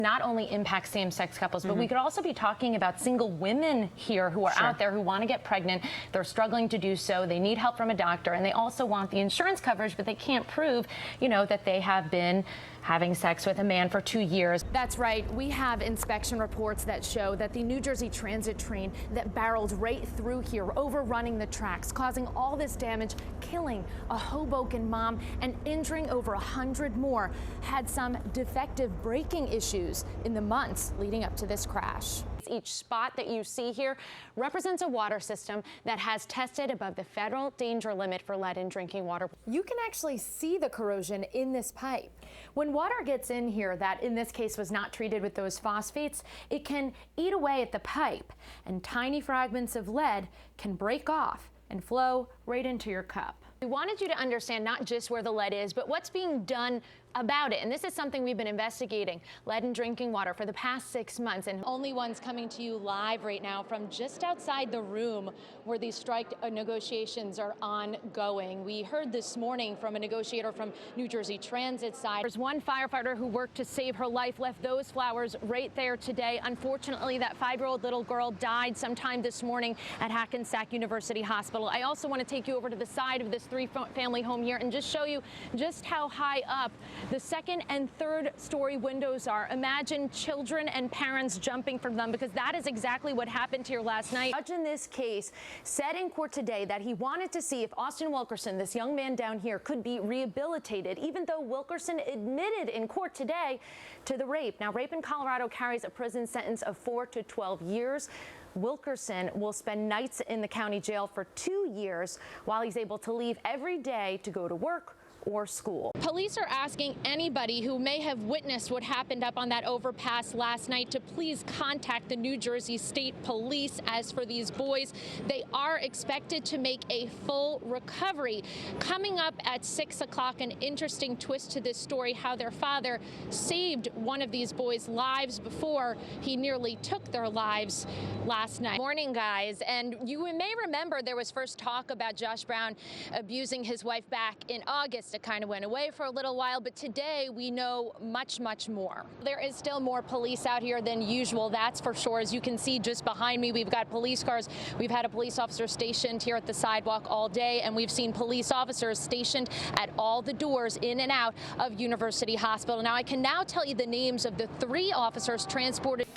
Not only impacts same-sex couples, but we could also be talking about single women here who are out there who want to get pregnant. They're struggling to do so. They need help from a doctor, and they also want the insurance coverage, but they can't prove, that they have been having sex with a man for 2 years. That's right. We have inspection reports that show that the New Jersey Transit train that barreled right through here, overrunning the tracks, causing all this damage, killing a Hoboken mom and injuring over 100 more, had some defective braking issues in the months leading up to this crash. Each spot that you see here represents a water system that has tested above the federal danger limit for lead in drinking water. You can actually see the corrosion in this pipe. When water gets in here that in this case was not treated with those phosphates, it can eat away at the pipe, and tiny fragments of lead can break off and flow right into your cup. We wanted you to understand not just where the lead is, but what's being done about it. And this is something we've been investigating, lead in drinking water, for the past 6 months. And Only One's coming to you live right now from just outside the room where these strike negotiations are ongoing. We heard this morning from a negotiator from New Jersey Transit side. There's one firefighter who worked to save her life, left those flowers right there today. Unfortunately, that 5-year-old little girl died sometime this morning at Hackensack University Hospital. I also want to take you over to the side of this 3-family home here and just show you just how high up the 2nd and 3rd story windows are. Imagine children and parents jumping from them, because that is exactly what happened here last night. The judge in this case said in court today that he wanted to see if Austin Wilkerson, this young man down here, could be rehabilitated, even though Wilkerson admitted in court today to the rape. Now, rape in Colorado carries a prison sentence of 4 to 12 years. Wilkerson will spend nights in the county jail for 2 years while he's able to leave every day to go to work or school. Police are asking anybody who may have witnessed what happened up on that overpass last night to please contact the New Jersey State Police. As for these boys, they are expected to make a full recovery. Coming up at 6 o'clock, an interesting twist to this story, how their father saved one of these boys' lives before he nearly took their lives last night. Morning, guys. And you may remember there was first talk about Josh Brown abusing his wife back in August. It kind of went away for a little while, but today we know much, much more. There is still more police out here than usual, that's for sure. As you can see just behind me, we've got police cars. We've had a police officer stationed here at the sidewalk all day, and we've seen police officers stationed at all the doors in and out of University Hospital. Now, I can now tell you the names of the 3 officers transported.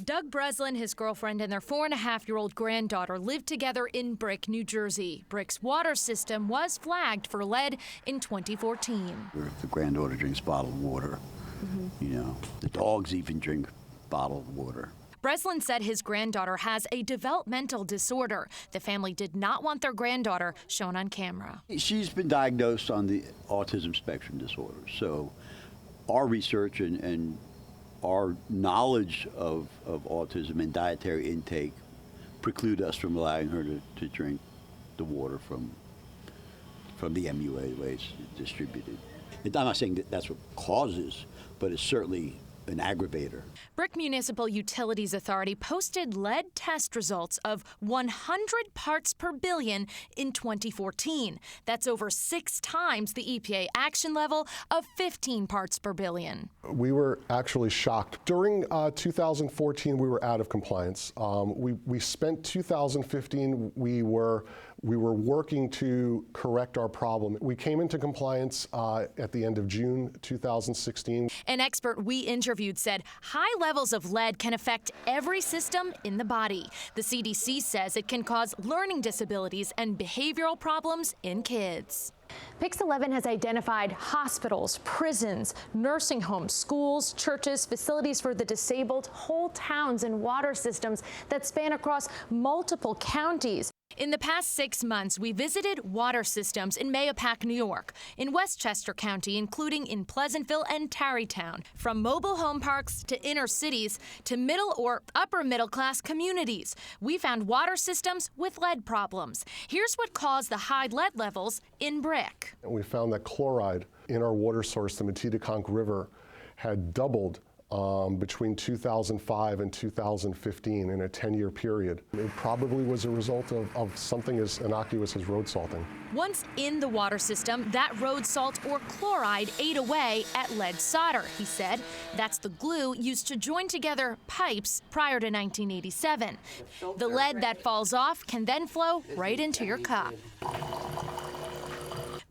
Doug Breslin, his girlfriend, and their 4.5-year-old granddaughter lived together in Brick, New Jersey. Brick's water system was flagged for lead in 2014. The granddaughter drinks bottled water. The dogs even drink bottled water. Breslin said his granddaughter has a developmental disorder. The family did not want their granddaughter shown on camera. She's been diagnosed on the autism spectrum disorder. So our research and our knowledge of autism and dietary intake preclude us from allowing her to drink the water from the MUA, the way it's distributed. I'm not saying that that's what causes, but it's certainly an aggravator. Brick Municipal Utilities Authority posted lead test results of 100 parts per billion in 2014. That's over 6 times the EPA action level of 15 parts per billion. We were actually shocked. During 2014, we were out of compliance. We spent 2015, we were working to correct our problem. We came into compliance at the end of June 2016. An expert we interviewed said high levels of lead can affect every system in the body. The CDC says it can cause learning disabilities and behavioral problems in kids. Pix 11 has identified hospitals, prisons, nursing homes, schools, churches, facilities for the disabled, whole towns and water systems that span across multiple counties. In the past 6 months, we visited water systems in Mahopac, New York, in Westchester County, including in Pleasantville and Tarrytown, from mobile home parks to inner cities to middle or upper middle class communities. We found water systems with lead problems. Here's what caused the high lead levels in Brick. We found that chloride in our water source, the Matidaconk River, had doubled between 2005 and 2015 in a 10-year period. It probably was a result of something as innocuous as road salting. Once in the water system, that road salt or chloride ate away at lead solder, he said. That's the glue used to join together pipes prior to 1987. The lead that falls off can then flow right into your cup.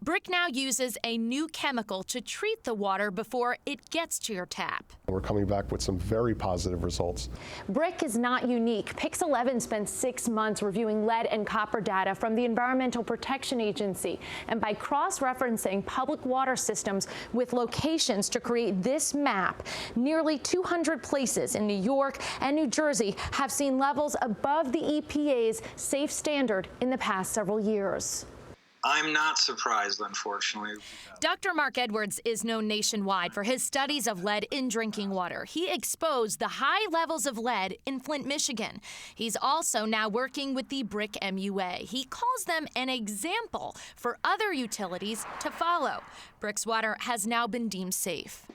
Brick now uses a new chemical to treat the water before it gets to your tap. We're coming back with some very positive results. Brick is not unique. Pix 11 spent 6 months reviewing lead and copper data from the Environmental Protection Agency, and by cross-referencing public water systems with locations to create this map, nearly 200 places in New York and New Jersey have seen levels above the EPA's safe standard in the past several years. I'm not surprised, unfortunately. Dr. Mark Edwards is known nationwide for his studies of lead in drinking water. He exposed the high levels of lead in Flint, Michigan. He's also now working with the Brick MUA. He calls them an example for other utilities to follow. Brick's water has now been deemed safe.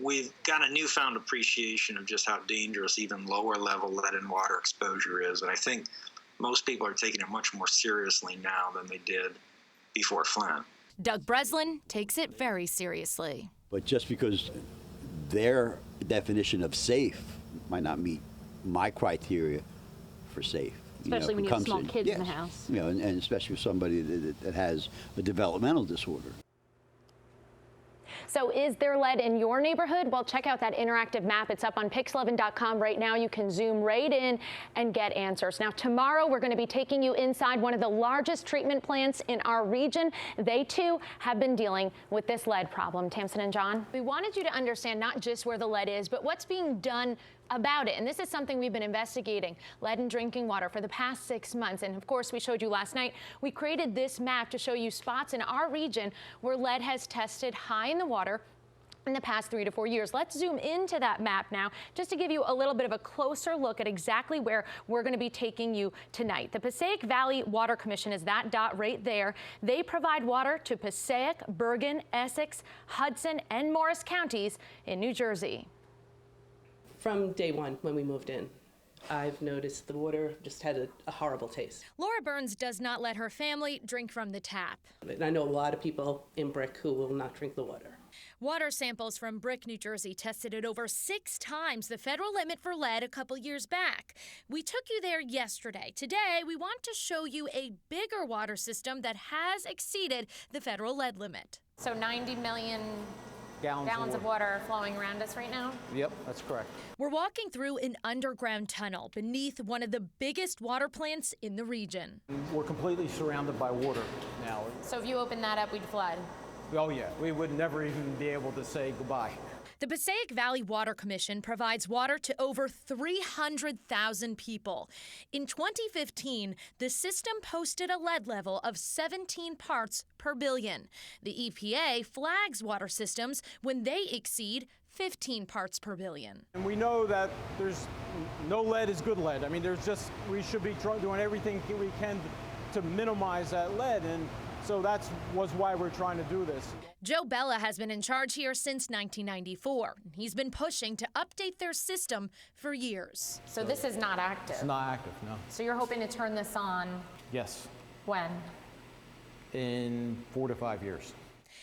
We've got a newfound appreciation of just how dangerous even lower level lead and water exposure is. And I think most people are taking it much more seriously now than they did before Flint. Doug Breslin takes it very seriously. But just because their definition of safe might not meet my criteria for safe. Especially when you have small kids in the house. You know, and especially with somebody that has a developmental disorder. So is there lead in your neighborhood? Well, check out that interactive map. It's up on pix11.com right now. You can zoom right in and get answers. Now, tomorrow, we're going to be taking you inside one of the largest treatment plants in our region. They, too, have been dealing with this lead problem. Tamsin and John? We wanted you to understand not just where the lead is, but what's being done about it. And this is something we've been investigating, lead in drinking water, for the past 6 months. And of course, we showed you last night, we created this map to show you spots in our region where lead has tested high in the water in the past 3 to 4 years. Let's zoom into that map now, just to give you a little bit of a closer look at exactly where we're going to be taking you tonight. The Passaic Valley Water Commission is that dot right there. They provide water to Passaic, Bergen, Essex, Hudson, and Morris counties in New Jersey. From day one when we moved in, I've noticed the water just had a horrible taste. Laura Burns does not let her family drink from the tap. And I know a lot of people in Brick who will not drink the water. Water samples from Brick, New Jersey tested at over 6 times the federal limit for lead a couple years back. We took you there yesterday. Today, we want to show you a bigger water system that has exceeded the federal lead limit. So 90 million gallons of water flowing around us right now? Yep, that's correct. We're walking through an underground tunnel beneath one of the biggest water plants in the region. We're completely surrounded by water now. So if you open that up, we'd flood? Oh yeah, we would never even be able to say goodbye. The Passaic Valley Water Commission provides water to over 300,000 people. In 2015, the system posted a lead level of 17 parts per billion. The EPA flags water systems when they exceed 15 parts per billion. And we know that there's no lead is good lead. I mean, we should be doing everything we can to minimize that lead, and so was why we're trying to do this. Joe Bella has been in charge here since 1994. He's been pushing to update their system for years. So this is not active? It's not active, no. So you're hoping to turn this on? Yes. When? In 4 to 5 years.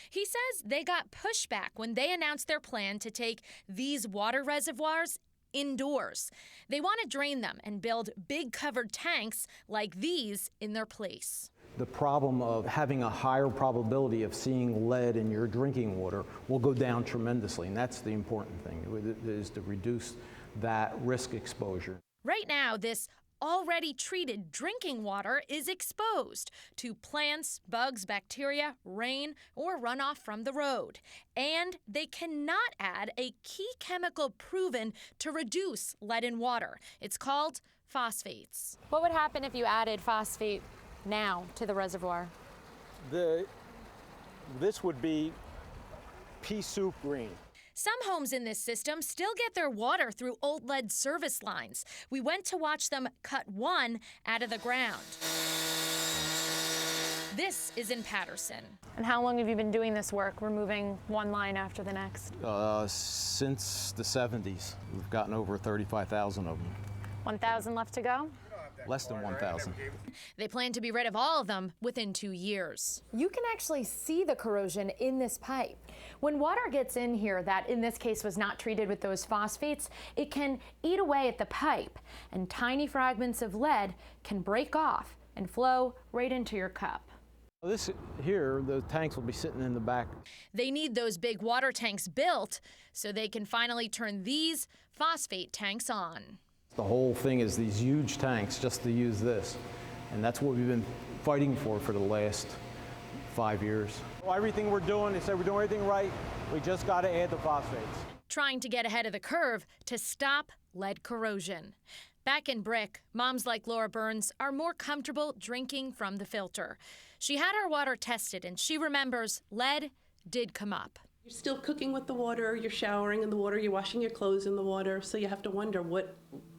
He says they got pushback when they announced their plan to take these water reservoirs indoors. They want to drain them and build big covered tanks like these in their place. The problem of having a higher probability of seeing lead in your drinking water will go down tremendously, and that's the important thing, is to reduce that risk exposure. Right now, this already treated drinking water is exposed to plants, bugs, bacteria, rain, or runoff from the road. And they cannot add a key chemical proven to reduce lead in water. It's called phosphates. What would happen if you added phosphate now to the reservoir? This would be pea soup green. Some homes in this system still get their water through old lead service lines. We went to watch them cut one out of the ground. This is in Patterson. And how long have you been doing this work, removing one line after the next? Since the 70s. We've gotten over 35,000 of them. 1,000 left to go? Less than 1,000. They plan to be rid of all of them within 2 years. You can actually see the corrosion in this pipe. When water gets in here that in this case was not treated with those phosphates, it can eat away at the pipe, and tiny fragments of lead can break off and flow right into your cup. This here, the tanks will be sitting in the back. They need those big water tanks built so they can finally turn these phosphate tanks on. The whole thing is these huge tanks just to use this. And that's what we've been fighting for the last 5 years. Everything we're doing, they said we're doing everything right. We just got to add the phosphates. Trying to get ahead of the curve to stop lead corrosion. Back in Brick, moms like Laura Burns are more comfortable drinking from the filter. She had her water tested and she remembers lead did come up. You're still cooking with the water, you're showering in the water, you're washing your clothes in the water, so you have to wonder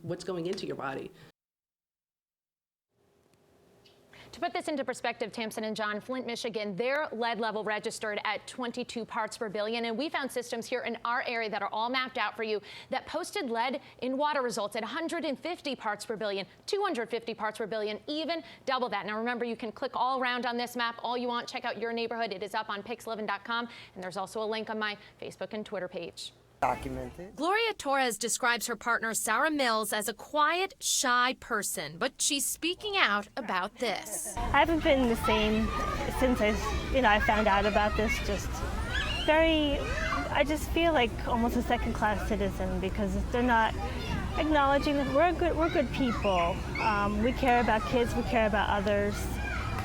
what's going into your body. To put this into perspective, Tamsin and John, Flint, Michigan, their lead level registered at 22 parts per billion. And we found systems here in our area that are all mapped out for you that posted lead in water results at 150 parts per billion, 250 parts per billion, even double that. Now, remember, you can click all around on this map all you want. Check out your neighborhood. It is up on pix11.com. And there's also a link on my Facebook and Twitter page. Documented. Gloria Torres describes her partner Sarah Mills as a quiet, shy person, but she's speaking out about this. I haven't been the same since I found out about this. I just feel like almost a second-class citizen because they're not acknowledging that we're good people. We care about kids, we care about others.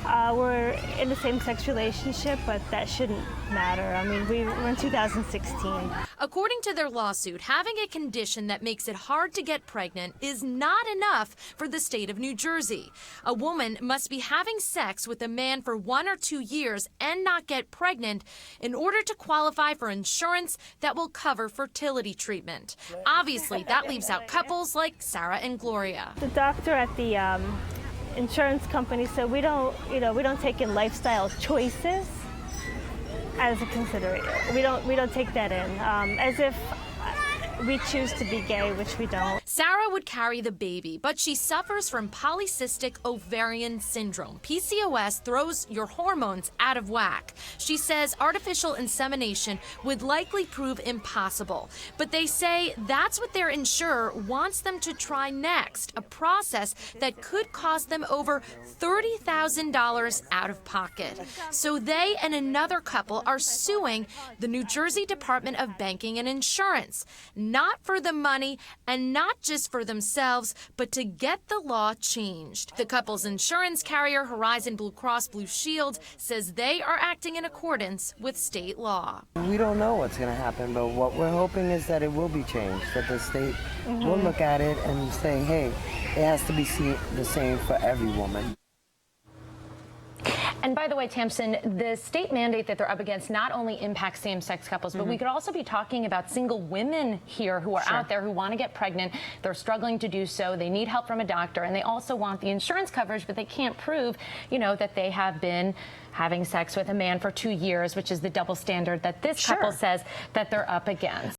We're in a same-sex relationship, but that shouldn't matter. I mean, we're in 2016. According to their lawsuit, having a condition that makes it hard to get pregnant is not enough for the state of New Jersey. A woman must be having sex with a man for 1 or 2 years and not get pregnant in order to qualify for insurance that will cover fertility treatment. Obviously, that leaves out couples like Sarah and Gloria. The doctor at the insurance company said we don't take in lifestyle choices as a consideration. We don't take that in as if we choose to be gay, which we don't. Sarah would carry the baby, but she suffers from polycystic ovarian syndrome. PCOS throws your hormones out of whack. She says artificial insemination would likely prove impossible, but they say that's what their insurer wants them to try next, a process that could cost them over $30,000 out of pocket. So they and another couple are suing the New Jersey Department of Banking and Insurance, not for the money and not just for themselves, but to get the law changed. The couple's insurance carrier, Horizon Blue Cross Blue Shield, says they are acting in accordance with state law. We don't know what's going to happen, but what we're hoping is that it will be changed, that the state will look at it and say, hey, it has to be the same for every woman. And by the way, Tamsin, the state mandate that they're up against not only impacts same-sex couples, but we could also be talking about single women here who are out there who want to get pregnant. They're struggling to do so. They need help from a doctor, and they also want the insurance coverage, but they can't prove, that they have been having sex with a man for 2 years, which is the double standard that this couple says that they're up against.